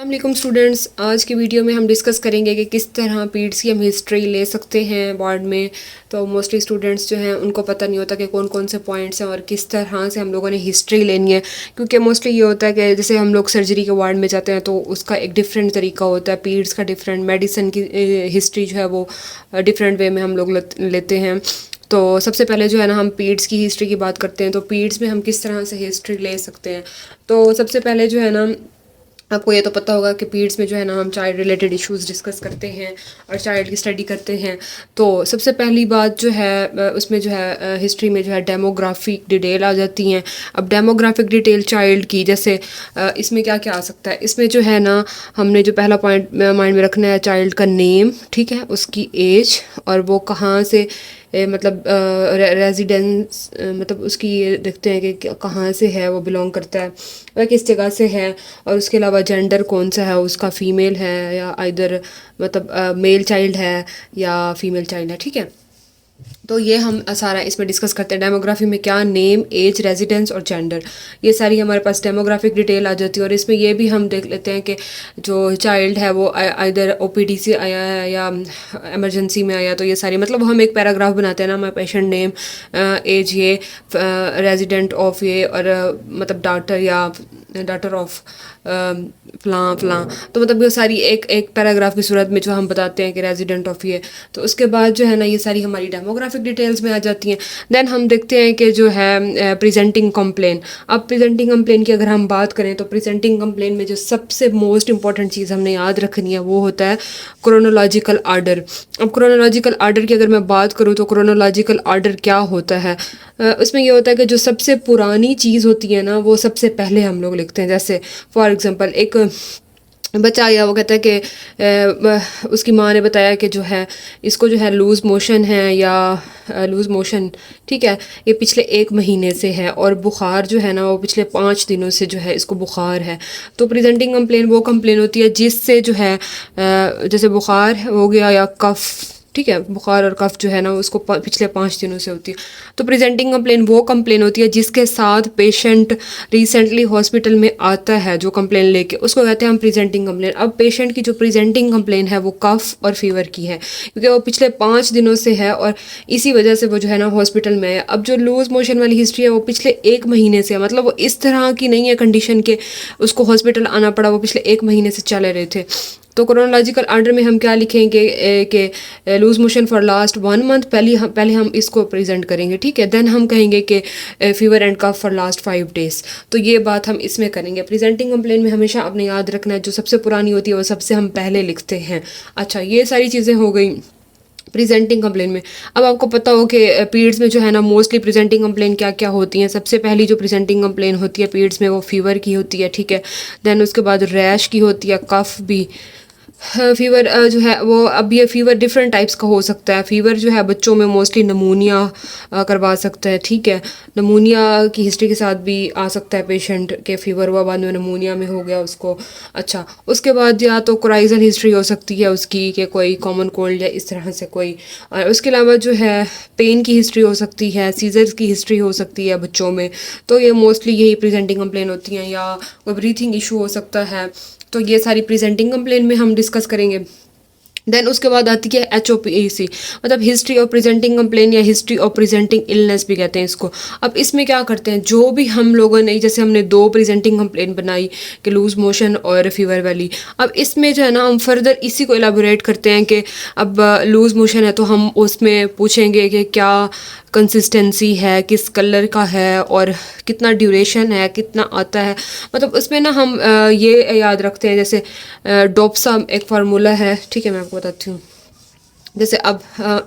अस्सलाम स्टूडेंट्स, आज की वीडियो में हम डिस्कस करेंगे कि किस तरह पीड्स की हम हिस्ट्री ले सकते हैं बोर्ड में। तो मोस्टली स्टूडेंट्स जो हैं उनको पता नहीं होता कि कौन कौन से पॉइंट्स हैं और किस तरह से हम लोगों ने हिस्ट्री लेनी है, क्योंकि मोस्टली ये होता है कि जैसे हम लोग सर्जरी के वार्ड में जाते हैं तो उसका एक डिफरेंट तरीका होता है, पीड्स का डिफरेंट, मेडिसिन की हिस्ट्री जो है वो डिफरेंट वे में हम लोग लेते हैं। तो सबसे पहले जो है ना हम पीड्स की हिस्ट्री की बात करते हैं। तो पीड्स में हम किस तरह से हिस्ट्री ले सकते हैं। तो सबसे पहले जो है ना आपको ये तो पता होगा कि पीड्स में जो है ना हम चाइल्ड रिलेटेड इश्यूज डिस्कस करते हैं और चाइल्ड की स्टडी करते हैं। तो सबसे पहली बात जो है उसमें जो है हिस्ट्री में जो है डेमोग्राफिक डिटेल आ जाती हैं। अब डेमोग्राफिक डिटेल चाइल्ड की, जैसे इसमें क्या क्या आ सकता है। इसमें जो है ना हमने जो पहला पॉइंट माइंड में रखना है, चाइल्ड का नेम, ठीक है, उसकी एज और वो कहाँ से मतलब रेजिडेंस, मतलब उसकी ये देखते हैं कि कहाँ से है, वो बिलोंग करता है, वह किस जगह से है। और उसके अलावा जेंडर कौन सा है उसका, फीमेल है या आइदर मतलब मेल चाइल्ड है या फीमेल चाइल्ड है, ठीक है। तो ये हम सारा इसमें डिस्कस करते हैं। डेमोग्राफी में क्या, नेम, एज, रेजिडेंस और जेंडर, ये सारी हमारे पास डेमोग्राफिक डिटेल आ जाती है। और इसमें ये भी हम देख लेते हैं कि जो चाइल्ड है वो आइदर ओपीडी से आया है या इमरजेंसी में आया। तो ये सारी मतलब हम एक पैराग्राफ बनाते हैं ना, हमारे पेशेंट नेम, एज ये, रेजिडेंट ऑफ ये, और मतलब डॉटर ऑफ फलां फलां। तो मतलब ये सारी एक एक पैराग्राफ की सूरत में जो हम बताते हैं कि रेजिडेंट ऑफ ये। तो उसके बाद जो है ना ये सारी हमारी डेमोग्राफिक डिटेल्स में आ जाती हैं। देन हम देखते हैं कि जो है प्रेजेंटिंग कंप्लेन। अब प्रेजेंटिंग कंप्लेन की अगर हम बात करें तो प्रेजेंटिंग कंप्लेन में जो सबसे मोस्ट इंपॉर्टेंट चीज़ हमने याद रखनी है वो होता है क्रोनोलॉजिकल आर्डर। अब क्रोनोलॉजिकल आर्डर की अगर मैं बात करूँ तो क्रोनोलॉजिकल आर्डर क्या होता है, उसमें ये होता है कि जो सबसे पुरानी चीज़ होती है ना वो सबसे पहले हम लोग लिखते हैं। जैसे फॉर एग्जांपल एक बच्चा आया, वो कहता है कि उसकी माँ ने बताया कि जो है इसको जो है लूज़ मोशन है या लूज़ मोशन, ठीक है, ये पिछले 1 महीने से है और बुखार जो है ना वो पिछले 5 दिनों से जो है इसको बुखार है। तो प्रेजेंटिंग कंप्लेन वो कंप्लेन होती है जिससे जो है जैसे बुखार हो गया या कफ, ठीक है, बुखार और कफ जो है ना उसको पिछले 5 दिनों से होती है। तो प्रेजेंटिंग कंप्लेन वो कंप्लेन होती है जिसके साथ पेशेंट रिसेंटली हॉस्पिटल में आता है, जो कंप्लेन लेके, उसको कहते हैं हम प्रेजेंटिंग कंप्लेन। अब पेशेंट की जो प्रेजेंटिंग कंप्लेन है वो कफ और फीवर की है, क्योंकि वो पिछले 5 दिनों से है और इसी वजह से वो जो है ना हॉस्पिटल में है। अब जो लूज मोशन वाली हिस्ट्री है वो पिछले 1 महीने से है, मतलब वो इस तरह की नहीं है कंडीशन के उसको हॉस्पिटल आना पड़ा, वो पिछले 1 महीने से चले रहे थे। तो क्रोनोलॉजिकल आर्डर में हम क्या लिखेंगे कि loose motion for last 1 month, पहले हम इसको प्रेजेंट करेंगे, ठीक है। देन हम कहेंगे कि fever and cough for last 5 days. तो ये बात हम इसमें करेंगे। प्रेजेंटिंग कंप्लेन में हमेशा आपने याद रखना है जो सबसे पुरानी होती है वो सबसे हम पहले लिखते हैं। अच्छा, ये सारी चीज़ें हो गई प्रेजेंटिंग कंप्लेन में। अब आपको पता हो कि पीरियड्स में जो है ना मोस्टली प्रेजेंटिंग कंप्लेन क्या क्या होती हैं। सबसे पहली जो प्रेजेंटिंग कंप्लेन होती है पीरियड्स में वो फीवर की होती है, ठीक है। देन उसके बाद रैश की होती है, कफ भी, फीवर जो है वो, अब ये फीवर डिफरेंट टाइप्स का हो सकता है। फीवर जो है बच्चों में मोस्टली नमूनिया करवा सकता है, ठीक है। नमूनिया की हिस्ट्री के साथ भी आ सकता है पेशेंट के फीवर हुआ, बाद में नमूनिया में हो गया उसको। अच्छा, उसके बाद या तो कोराइजल हिस्ट्री हो सकती है उसकी कि कोई कॉमन कोल्ड या इस तरह से कोई। और उसके अलावा जो है पेन की हिस्ट्री हो सकती है, सीजर्स की हिस्ट्री हो सकती है बच्चों में। तो ये मोस्टली यही प्रेजेंटिंग कंप्लेन होती हैं, या कोई ब्रीथिंग इशू हो सकता है। तो ये सारी प्रेजेंटिंग कंप्लेन में हम डिस्कस करेंगे। देन उसके बाद आती है HOPAC, मतलब हिस्ट्री ऑफ प्रेजेंटिंग कंप्लेन या हिस्ट्री ऑफ प्रेजेंटिंग इलनेस भी कहते हैं इसको। अब इसमें क्या करते हैं, जो भी हम लोगों ने, जैसे हमने 2 प्रेजेंटिंग कंप्लेन बनाई कि लूज मोशन और फीवर वाली, अब इसमें जो है ना हम फर्दर इसी को एलाबोरेट करते हैं कि अब लूज मोशन है तो हम उसमें पूछेंगे कि क्या कंसिस्टेंसी है, किस कलर का है और कितना ड्यूरेशन है, कितना आता है। मतलब उसमें ना हम ये याद रखते हैं, जैसे डोप्सा एक फार्मूला है, ठीक है, मैं आपको बताती हूँ। जैसे अब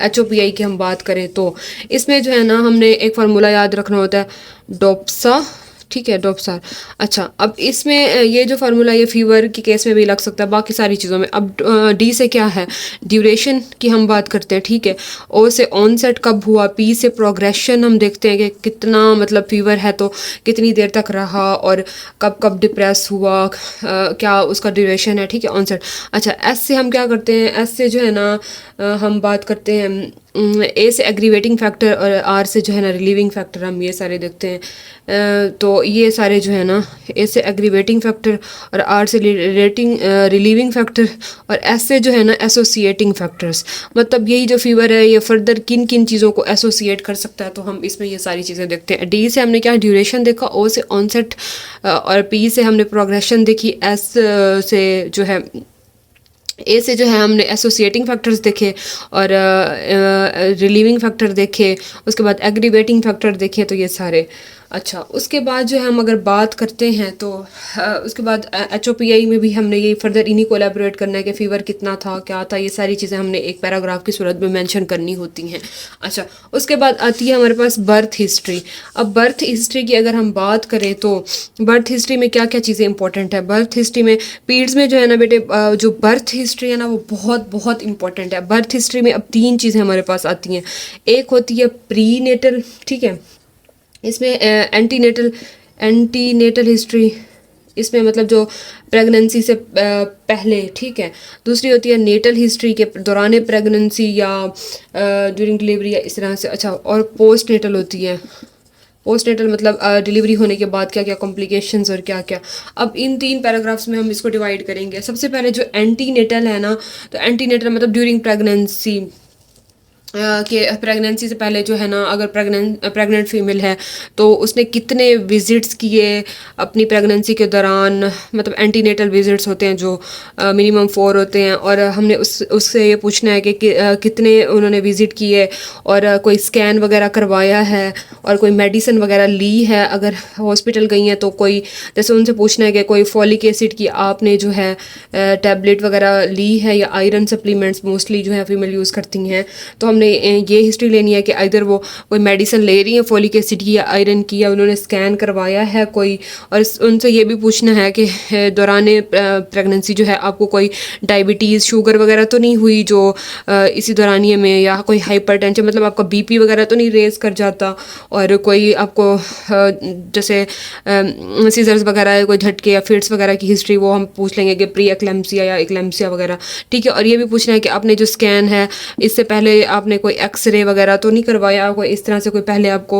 HOPI की हम बात करें तो इसमें जो है ना हमने एक फार्मूला याद रखना होता है, डोप्सा, ठीक है, डोप्सार। अच्छा, अब इसमें ये जो फार्मूला ये फीवर की केस में भी लग सकता है, बाकी सारी चीज़ों में। अब D से क्या है, ड्यूरेशन की हम बात करते हैं, ठीक है। O से ऑनसेट कब हुआ, P से प्रोग्रेशन हम देखते हैं कि कितना मतलब फीवर है तो कितनी देर तक रहा और कब कब डिप्रेस हुआ, क्या उसका ड्यूरेशन है, ठीक है, ऑनसेट। अच्छा, S से हम क्या करते हैं, S से जो है ना हम बात करते हैं ए से एग्रीवेटिंग फैक्टर और आर से जो है ना रिलीविंग फैक्टर, हम ये सारे देखते हैं। तो ये सारे जो है ना ए से एग्रीवेटिंग फैक्टर और आर से रिलीविंग फैक्टर और एस से जो है ना एसोसिएटिंग फैक्टर्स, मतलब यही जो फीवर है ये फर्दर किन किन चीज़ों को एसोसिएट कर सकता है, तो हम इसमें ये सारी चीज़ें देखते हैं। डी से हमने क्या ड्यूरेशन देखा, ओ से ऑनसेट और पी से हमने प्रोग्रेशन देखी, एस से जो है ए से जो है हमने एसोसिएटिंग फैक्टर्स देखे और रिलीविंग फैक्टर देखे, उसके बाद एग्रीवेटिंग फैक्टर देखे, तो ये सारे। अच्छा, उसके बाद जो है हम अगर बात करते हैं तो उसके बाद HOPI में भी हमने ये फर्दर इन्हीं को एलेबोरेट करना है कि फ़ीवर कितना था, क्या था, ये सारी चीज़ें हमने एक पैराग्राफ की सूरत में मेंशन करनी होती हैं। अच्छा, उसके बाद आती है हमारे पास बर्थ हिस्ट्री। अब बर्थ हिस्ट्री की अगर हम बात करें तो बर्थ हिस्ट्री में क्या क्या चीज़ें इंपॉर्टेंट है। बर्थ हिस्ट्री में पीरियड्स में जो है ना बेटे, जो बर्थ हिस्ट्री है ना वो बहुत बहुत इंपॉर्टेंट है। बर्थ हिस्ट्री में अब 3 चीज़ें हमारे पास आती हैं। एक होती है प्री नेटल, ठीक है, इसमें एंटीनेटल हिस्ट्री, इसमें मतलब जो प्रेगनेंसी से पहले, ठीक है। दूसरी होती है नेटल हिस्ट्री के दौरान प्रेगनेंसी या ड्यूरिंग डिलीवरी या इस तरह से। अच्छा, और पोस्ट नेटल होती है। पोस्ट नेटल मतलब डिलीवरी होने के बाद क्या क्या कॉम्प्लिकेशंस और क्या क्या। अब इन 3 पैराग्राफ्स में हम इसको डिवाइड करेंगे। सबसे पहले जो एंटीनेटल है ना, तो एंटीनेटल मतलब ड्यूरिंग प्रेगनेंसी कि प्रेगनेंसी से पहले जो है ना, अगर प्रेग्नेंट फीमेल है तो उसने कितने विज़िट्स किए अपनी प्रेगनेंसी के दौरान, मतलब एंटीनेटल विज़िट्स होते हैं जो मिनिमम 4 होते हैं, और हमने उससे ये पूछना है कि कितने उन्होंने विज़िट किए और कोई स्कैन वगैरह करवाया है और कोई मेडिसिन वगैरह ली है। अगर हॉस्पिटल गई हैं तो कोई, जैसे उनसे पूछना है कि कोई फॉलिक एसिड की आपने जो है टैबलेट वगैरह ली है या आयरन सप्लीमेंट्स मोस्टली जो है फीमेल यूज़ करती हैं। तो हमने ये हिस्ट्री लेनी है कि इधर वो कोई मेडिसिन ले रही है फॉलिक एसिड की या आयरन की, या उन्होंने स्कैन करवाया है कोई। और उनसे ये भी पूछना है कि दौरान प्रेगनेंसी जो है आपको कोई डायबिटीज़, शुगर वगैरह तो नहीं हुई जो इसी दौरानिए में, या कोई हाइपरटेंशन मतलब आपका BP वगैरह तो नहीं रेज कर जाता, और कोई आपको जैसे सीजर्स वगैरह, कोई झटके या फिट्स वगैरह की हिस्ट्री वो हम पूछ लेंगे कि प्री एक्लेम्सिया या एक्लेम्सिया वगैरह, ठीक है। और ये भी पूछना है कि आपने जो स्कैन है इससे पहले आपने कोई एक्सरे वगैरह तो नहीं करवाया, कोई इस तरह से कोई पहले आपको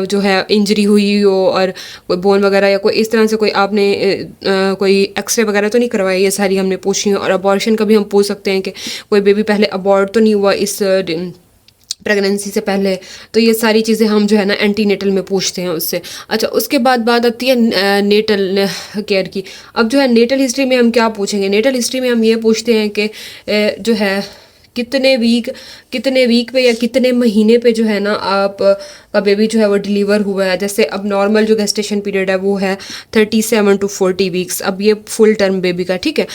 जो है इंजरी हुई हो और कोई बोन वगैरह या कोई इस तरह से कोई आपने कोई एक्सरे वगैरह तो नहीं करवाया, ये सारी हमने पूछनी है। और अबॉर्शन का भी हम पूछ सकते हैं कि कोई बेबी पहले अबॉर्ट तो नहीं हुआ इस प्रेगनेंसी से पहले। तो ये सारी चीज़ें हम जो है ना एंटीनेटल में पूछते हैं उससे। अच्छा, उसके बाद बात आती है नेटल केयर की। अब जो है नेटल हिस्ट्री में हम क्या पूछेंगे, नेटल हिस्ट्री में हम ये पूछते हैं कि जो है कितने वीक पे या कितने महीने पे जो है ना आप का बेबी जो है वो डिलीवर हुआ है। जैसे अब नॉर्मल जो गेस्टेशन पीरियड है वो है 37 to 40 वीक्स, अब ये फुल टर्म बेबी का, ठीक है।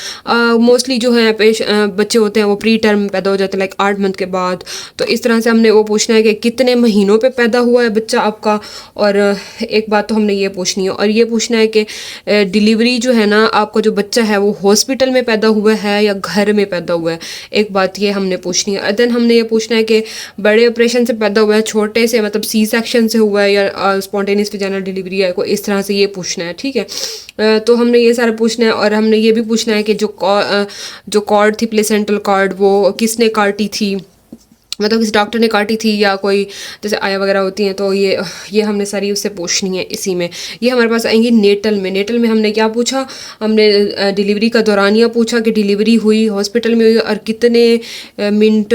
मोस्टली जो है बच्चे होते हैं वो प्री टर्म पैदा हो जाते हैं, लाइक 8 मंथ के बाद। तो इस तरह से हमने वो पूछना है कि कितने महीनों पे पैदा हुआ है बच्चा आपका। और एक बात तो हमने ये पूछनी है, और ये पूछना है कि डिलीवरी जो है ना आपका जो बच्चा है वो हॉस्पिटल में पैदा हुआ है या घर में पैदा हुआ है, एक बात ये हमने पूछनी है। देन हमने ये पूछना है कि बड़े ऑपरेशन से पैदा हुआ है, छोटे से मतलब सी सेक्शन से हुआ है या स्पॉन्टेनियस वेजाइनल डिलीवरी है, कोई इस तरह से ये पूछना है, ठीक है। तो हमने ये सारा पूछना है। और हमने ये भी पूछना है कि जो कॉर्ड थी, प्लेसेंटल कॉर्ड, वो किसने काटी थी, मतलब किसी डॉक्टर ने काटी थी या कोई जैसे आया वगैरह होती हैं, तो ये हमने सारी उससे पूछनी है इसी में। ये हमारे पास आएंगी नेटल में। नेटल में हमने क्या पूछा, हमने डिलीवरी का दौरानिया पूछा कि डिलीवरी हुई हॉस्पिटल में हुई और कितने मिनट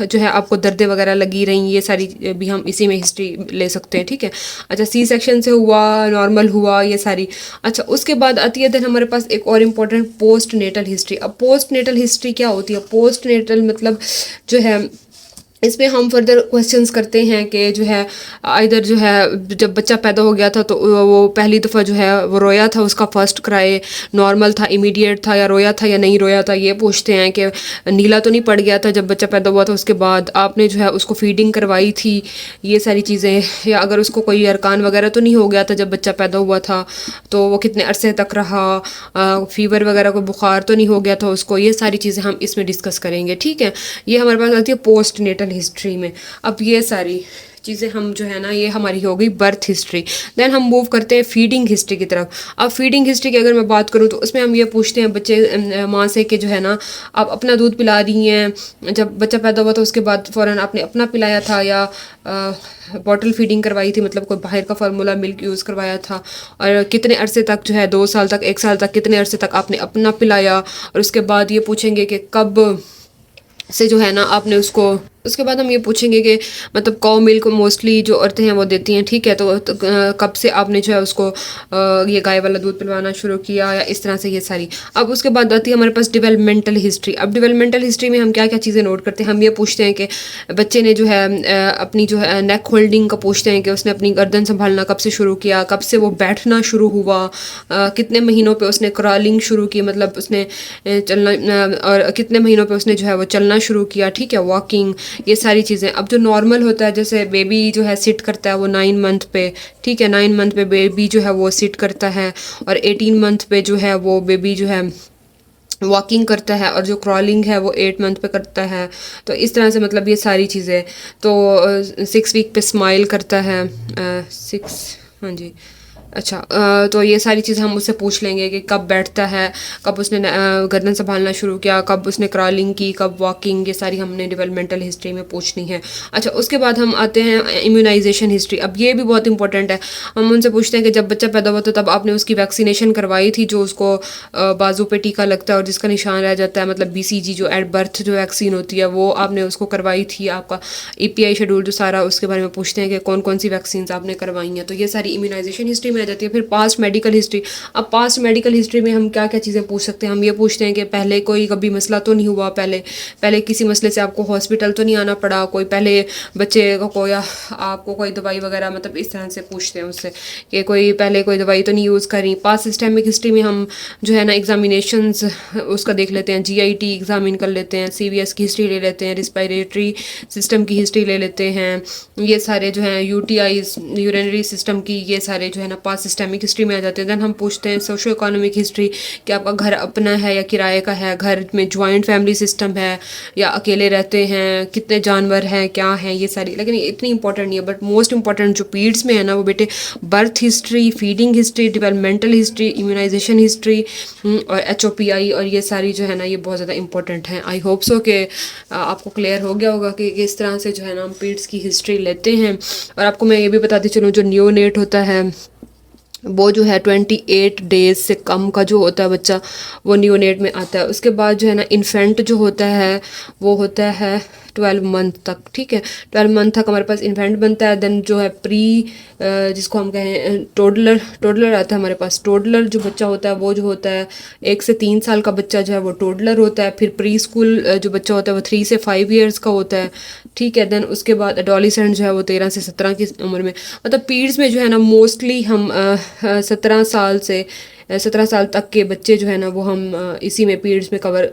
जो है आपको दर्दें वगैरह लगी रही, ये सारी भी हम इसी में हिस्ट्री ले सकते हैं, ठीक है। अच्छा, सी सेक्शन से हुआ, नॉर्मल हुआ, ये सारी। अच्छा, उसके बाद आती है देन हमारे पास एक और इम्पॉर्टेंट पोस्ट नेटल हिस्ट्री। अब पोस्ट नेटल हिस्ट्री क्या होती है, पोस्ट नेटल मतलब जो है इसमें हम फर्दर क्वेश्चंस करते हैं कि जो है इधर जो है जब बच्चा पैदा हो गया था तो वो पहली दफ़ा जो है वो रोया था, उसका फर्स्ट क्राई नॉर्मल था, इमीडिएट था, या रोया था या नहीं रोया था। ये पूछते हैं कि नीला तो नहीं पड़ गया था जब बच्चा पैदा हुआ था, उसके बाद आपने जो है उसको फीडिंग करवाई थी, ये सारी चीज़ें। या अगर उसको कोई अरकान वगैरह तो नहीं हो गया था जब बच्चा पैदा हुआ था, तो वो कितने अरसे तक रहा, फ़ीवर वगैरह कोई बुखार तो नहीं हो गया था उसको, ये सारी चीज़ें हम इसमें डिस्कस करेंगे, ठीक है। ये हमारे पास आती है पोस्ट नेटल हिस्ट्री में। अब ये सारी चीज़ें हम जो है ना, ये हमारी हो गई बर्थ हिस्ट्री। देन हम मूव करते हैं फीडिंग हिस्ट्री की तरफ। अब फीडिंग हिस्ट्री की अगर मैं बात करूँ तो उसमें हम ये पूछते हैं बच्चे माँ से कि जो है ना, आप अपना दूध पिला रही हैं, जब बच्चा पैदा हुआ तो उसके बाद फ़ौरन आपने अपना पिलाया था या बॉटल फीडिंग करवाई थी, मतलब कोई बाहर का फार्मूला मिल्क यूज़ करवाया था, और कितने अरसे तक जो है 2 साल तक 1 साल तक कितने अरसे तक आपने अपना पिलाया। और उसके बाद ये पूछेंगे कि कब से जो है ना आपने उसको, उसके बाद हम ये पूछेंगे कि मतलब काउ मिल्क मोस्टली जो औरतें हैं वो देती हैं, ठीक है, तो कब से आपने जो है उसको ये गाय वाला दूध पिलवाना शुरू किया, या इस तरह से ये सारी। अब उसके बाद आती है हमारे पास डेवलपमेंटल हिस्ट्री। अब डेवलपमेंटल हिस्ट्री में हम क्या क्या चीज़ें नोट करते हैं, हम ये पूछते हैं कि बच्चे ने जो है अपनी जो है नेक होल्डिंग का पूछते हैं कि उसने अपनी गर्दन संभालना कब से शुरू किया, कब से वो बैठना शुरू हुआ, कितने महीनों पे उसने क्रॉलिंग शुरू की, मतलब उसने चलना, और कितने महीनों पे उसने जो है वो चलना शुरू किया, ठीक है, वॉकिंग, ये सारी चीज़ें। अब जो नॉर्मल होता है, जैसे बेबी जो है सिट करता है वो 9 मंथ पे, ठीक है, 9 मंथ पे बेबी जो है वो सिट करता है, और 18 मंथ पे जो है वो बेबी जो है वॉकिंग करता है, और जो क्रॉलिंग है वो 8 मंथ पे करता है। तो इस तरह से मतलब ये सारी चीज़ें। तो 6 वीक पे स्माइल करता है, 6, हाँ जी, अच्छा, तो ये सारी चीज़ें हम उससे पूछ लेंगे कि कब बैठता है, कब उसने गर्दन संभालना शुरू किया, कब उसने क्रॉलिंग की, कब वॉकिंग, ये सारी हमने डेवलपमेंटल हिस्ट्री में पूछनी है। अच्छा, उसके बाद हम आते हैं इम्यूनाइजेशन हिस्ट्री। अब ये भी बहुत इंपॉर्टेंट है। हम उनसे पूछते हैं कि जब बच्चा पैदा हुआ तो तब आपने उसकी वैक्सीनेशन करवाई थी, जो उसको बाजू पे टीका लगता है और जिसका निशान रह जाता है, मतलब BCG जो एट बर्थ जो वैक्सीन होती है, वो आपने उसको करवाई थी। आपका EPI शेड्यूल जो सारा, उसके बारे में पूछते हैं कि कौन कौन सी वैक्सीन आपने करवाई हैं। तो ये सारी इम्यूनाइजेशन हिस्ट्री में आ जाती है। फिर पास्ट मेडिकल हिस्ट्री। अब पास्ट मेडिकल हिस्ट्री में हम क्या क्या चीज़ें पूछ सकते हैं, हम ये पूछते हैं कि पहले कोई कभी मसला तो नहीं हुआ, पहले पहले किसी मसले से आपको हॉस्पिटल तो नहीं आना पड़ा, कोई पहले बच्चे को या आपको कोई दवाई वगैरह, मतलब इस तरह से पूछते हैं उससे कि कोई पहले कोई दवाई तो नहीं यूज़ करी। पास्ट सिस्टमिक हिस्ट्री में हम जो है ना एग्जामिनेशंस उसका देख लेते हैं, GIT एग्जामिन कर लेते हैं, CVS की हिस्ट्री ले लेते हैं, रिस्पायरेटरी सिस्टम की हिस्ट्री ले लेते हैं, ये सारे जो हैं UTIs यूरिनरी सिस्टम की, ये सारे जो है ना पास्ट सिस्टमिक हिस्ट्री में आ जाते हैं। देन हम पूछते हैं सोशो इकोनॉमिक हिस्ट्री कि आपका घर अपना है या किराए का है, घर में जॉइंट फैमिली सिस्टम है या अकेले रहते हैं, कितने जानवर हैं, क्या हैं, ये सारी। लेकिन ये इतनी इंपॉर्टेंट नहीं है, बट मोस्ट इंपॉर्टेंट जो पीड्स में है ना वो बेटे birth history, feeding history, developmental history, immunisation history और HOPI, और ये सारी जो है ना ये बहुत ज़्यादा इंपॉर्टेंट हैं। आई होप सो कि आपको क्लियर हो गया होगा कि किस तरह से जो है ना हम पीड्स की हिस्ट्री लेते हैं। और आपको मैं ये भी बताती चलूँ, जो नियोनेट होता है वो जो है 28 डेज से कम का जो होता है बच्चा, वो नियोनेट में आता है। उसके बाद जो है ना इन्फेंट जो होता है वो होता है 12 मंथ तक, ठीक है, 12 मंथ तक हमारे पास इन्फेंट बनता है। देन जो है प्री जिसको हम कहें टोडलर आता है हमारे पास। टोडलर जो बच्चा होता है वो जो होता है 1 से 3 साल का बच्चा जो है वो टोडलर होता है। फिर प्री स्कूल जो बच्चा होता है वो 3 से 5 ईयर्स का होता है, ठीक है। देन उसके बाद एडोलिसेंट जो है वो 13 से 17 की उम्र में। मतलब पीड्स में जो है ना मोस्टली हम 17 साल तक के बच्चे जो है ना वो हम इसी में पीड्स में कवर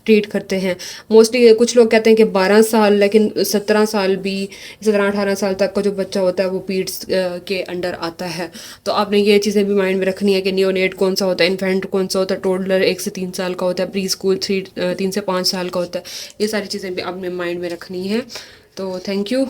ट्रीट करते हैं मोस्टली। कुछ लोग कहते हैं कि 12 साल, लेकिन 17 साल भी, 17-18 साल तक का जो बच्चा होता है वो पीड्स के अंडर आता है। तो आपने ये चीज़ें भी माइंड में रखनी है कि नियोनेट कौन सा होता है, इन्फेंट कौन सा होता है, टोडलर 1 से 3 साल का होता है, प्री स्कूल 3 से 5 साल का होता है। ये सारी चीज़ें भी आपने माइंड में रखनी है। तो थैंक यू।